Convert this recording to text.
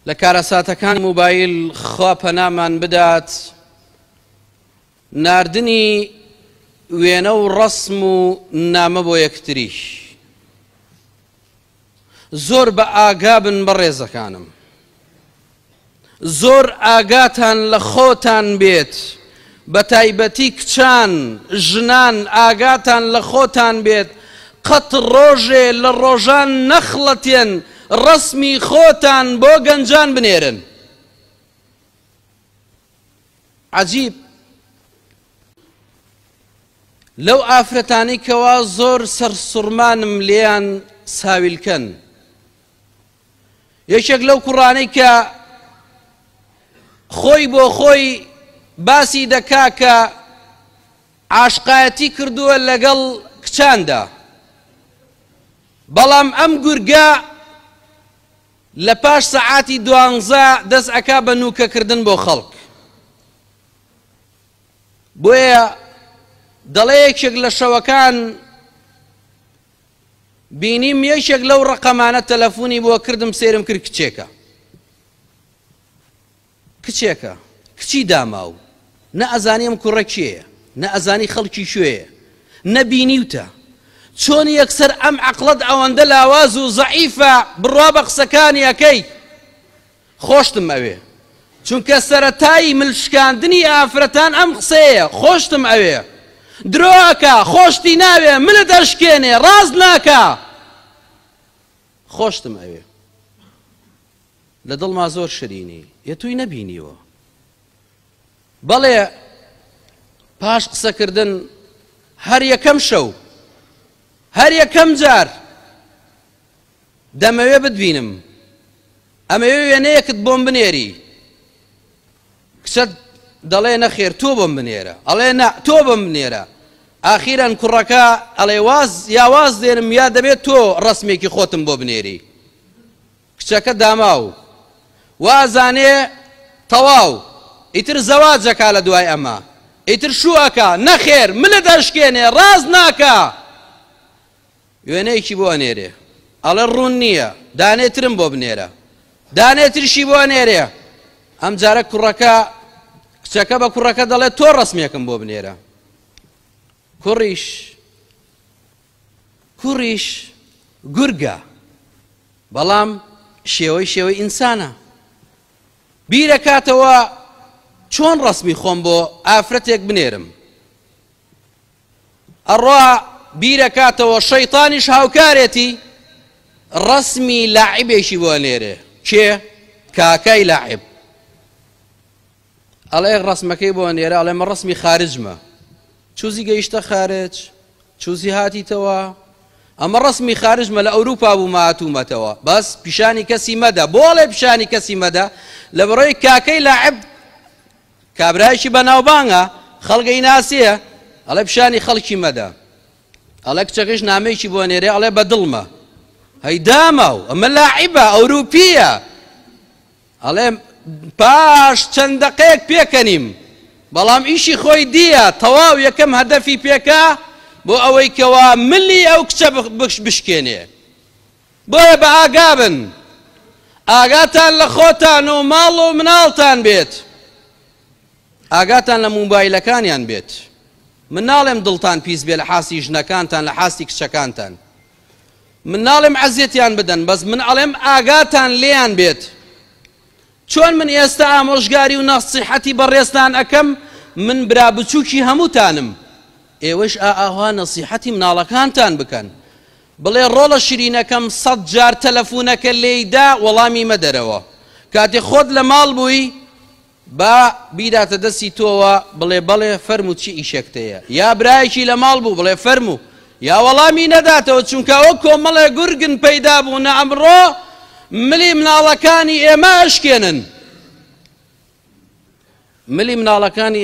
لە کارەساتەکانی موبایل خوا پەنامان بدات ناردنی وێنە و ڕەسم و نامە بۆ یەکتریش. زۆر بە ئاگا بن بە ڕێزەکانم، زۆر ئاگاتان لە خۆتان بێت، بە تایبەتی کچان ژنان ئاگاتان لە خۆتان بێت. قەت ڕۆژێ لە ڕۆژان نەخڵەتێن ڕەسمی خۆتان بۆ گەنجان بنێرن. عەجیب لەو ئافرەتانی کەوا زۆر سەرسوڕمانم لێیان ساویلکەن. یەکێک لەو کوڕانەی کە خۆی بۆ خۆی باسی دەکا کە عاشقایەتی کردووە لەگەڵ کچاندا، بەڵام ئەم گورگە لە پاش سەعاتی 12 دەست ئەکا بە نوکەکردن بۆ خەڵک. بۆیە دەڵێ یەکێک لە شەوەکان بینیم یەکێک لەو ڕقەمانە تەلەفۆنی بۆ کردم سێرم کرد کچێکە، کچێکە کچی داماو، نە ئەزانیم کوڕە کێیە، نە ئەزانی خەڵکی شوێیە، نەبینیوتە. چۆن یەکسەر ئەم عەقڵەت ئەوەندە لاواز و زەعیفە بڕوا بە قسەکانی ئەکەی؟ خۆشتم ئەوێ، چونکە سەرەتایی ملشکاندنی ئافرەتان ئەم قسەیە. خۆشتم ئەوێ، درۆکە خۆشتی ناوێ، منت ئەشکێنێ، ڕاست ناکە. خۆشتم ئەوێ، لە دڵما زۆر شرینی، یەتووی نەبینیوە. بەڵێ پاش قسەکردن هەر یەکەم شەو، هەر یەکەم جار دەمەوێ بتبینم، ئەمەوێ وێنەیەکت بۆم بنێری. کچەت دەڵێ نەخێر تۆ بۆم بنێرە، ئەڵێ نا تۆ بۆم بنێرە. ئاخیرەن کوڕەکە ئەڵێ واز دێنم یا دەبێت تۆ ڕەسمێکی خۆتم بۆ بنێری. کچەکە داماو وازانێ تەواو ئیتر زەواجەکە لە دوای ئەمە، ئیتر شووەکە نەخێر منت ئەشکێنێ، ڕاست ناکە. وێنەیەکی بۆ ئەنێرێ، ئەڵێ ڕوون نییە، دانێترم بۆ بنێرە، دانێترشی بۆ ئەنێرێ. ئەم جارە کوڕەکە کچەکە بە کوڕەکە دەڵێت تۆ ڕەسمێکم بۆ بنێرە. کوڕیش گورگە، بەڵام شێوەی ئینسانە. بیرەکاتەوە چۆن ڕەسمی خۆم بۆ ئافرەتێک بنێرم. ئەڕوا بیرەکاتەوە شەیطانیش هاوکارێتی ڕەسمی لاعیبێکی بۆ نێرێ. کێ؟ کاکای لاعیب. ئەڵێ ڕەسمەکەی بۆ نێرە، ئەڵێ من ڕەسمی خارجمە. چوزی گەیشتە خارج، چوزی هاتیتەوە، ئەمە ڕەسمی خارجمە، لە ئەوروپا بوومە هاتوومەتەوە، بەس پیشانی کەسی مەدە. بۆڵێ پیشانی کەسی مەدە لە بەڕۆی کاکەی لاعیب کابرایشی بەناوبانگە، خەڵگەی ناسیە، ئەڵێ پیشانی خەڵکی مەدە. ئەڵێ کچەکەش نامەیەکی بۆ نێرێ، ئەڵێ بەدڵمە، هەی داماو ئەمە لاعیبە ئەوروپیە. ئەڵێ پاش چەند دەقەیەک پێکەنیم، بەڵام ئیشی خۆی دیە، تەواو یەکەم هەدەفی پێکە بۆ ئەوەی کەوا ملی ئەو کچە بشکێنێ. بۆیە بە ئاگا بن، ئاگاتان لە خۆتان و ماڵ و مناڵتان بێت، ئاگاتان لە موبایلەکانیان بێت. من ناڵێم دڵتان پیس بێ لە حاسی ژنەکانتان، لە حاسی کچەکانتان، من ناڵێم عەزیەتیان بدەن، بەس من ئەڵێم ئاگاتان لێیان بێت. چۆن من ئێستا ئامۆژگاری و نەسیحەتی بەڕێزتان ئەکەم، من برا بچووکی هەمووتانم، ئێوەش ئاوا نەسیحەتی مناڵەکانتان بکەن. بڵێ ڕۆڵە شیرینەکەم 100 جار تەلەفۆنەکە لێیدا وەڵامی مەدەرەوە. کاتێک خۆت لە ماڵ بووی با بیداتە دەستی تۆوە، بڵێ بەڵێ فەرموو چی ئیشەکتەیە، یا برایەکی لە ماڵ بوو بڵێ فەرموو، یا وەڵامی نەداتەوە، چونکە ئەو کۆمەڵێ گورگن پەیدا بوونە ئەمڕۆ ملی مناڵەکانی ئێمە ئەشکێنن، ملی مناڵەکانی